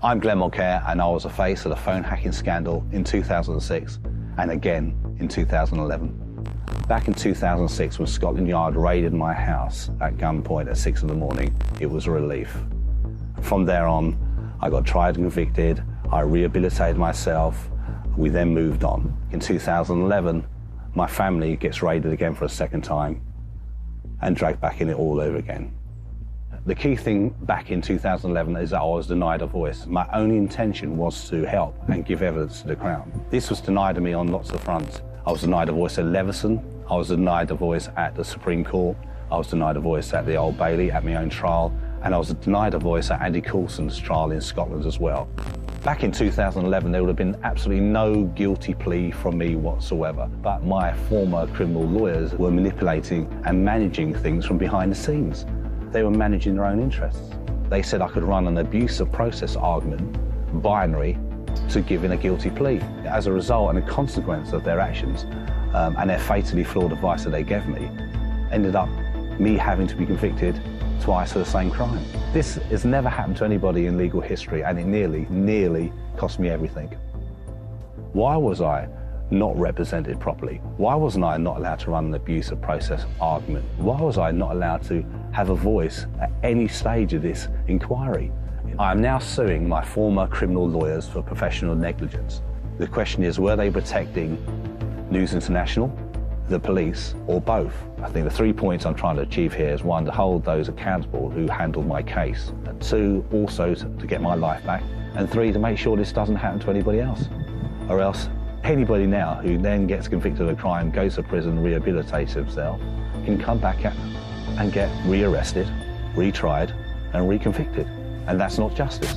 I'm Glenn Mulcaire, and I was the face of the phone hacking scandal in 2006 and again in 2011. Back in 2006, when Scotland Yard raided my house at gunpoint at 6 in the morning, it was a relief. From there on, I got tried and convicted, I rehabilitated myself, we then moved on. In 2011, my family gets raided again for a second time and dragged back in it all over again. The key thing back in 2011 is that I was denied a voice. My only intention was to help and give evidence to the Crown. This was denied to me on lots of fronts. I was denied a voice at Leveson, I was denied a voice at the Supreme Court, I was denied a voice at the Old Bailey, at my own trial, and I was denied a voice at Andy Coulson's trial in Scotland as well. Back in 2011, there would have been absolutely no guilty plea from me whatsoever, but my former criminal lawyers were manipulating and managing things from behind the scenes. They were managing their own interests. They said I could run an abuse of process argument, binary, to giving a guilty plea. As a result and a consequence of their actions and their fatally flawed advice that they gave me, ended up me having to be convicted twice for the same crime. This has never happened to anybody in legal history, and it nearly cost me everything. Why was I not represented properly? Why wasn't I not allowed to run an abuse of process argument? Why was I not allowed to have a voice at any stage of this inquiry? I am now suing my former criminal lawyers for professional negligence. The question is, were they protecting News International, the police, or both? I think the 3 points I'm trying to achieve here is: 1, to hold those accountable who handled my case; 2, also to get my life back; and 3, to make sure this doesn't happen to anybody else. Or else anybody now who then gets convicted of a crime, goes to prison, rehabilitates himself, can come back and get rearrested, retried, and reconvicted. And that's not justice.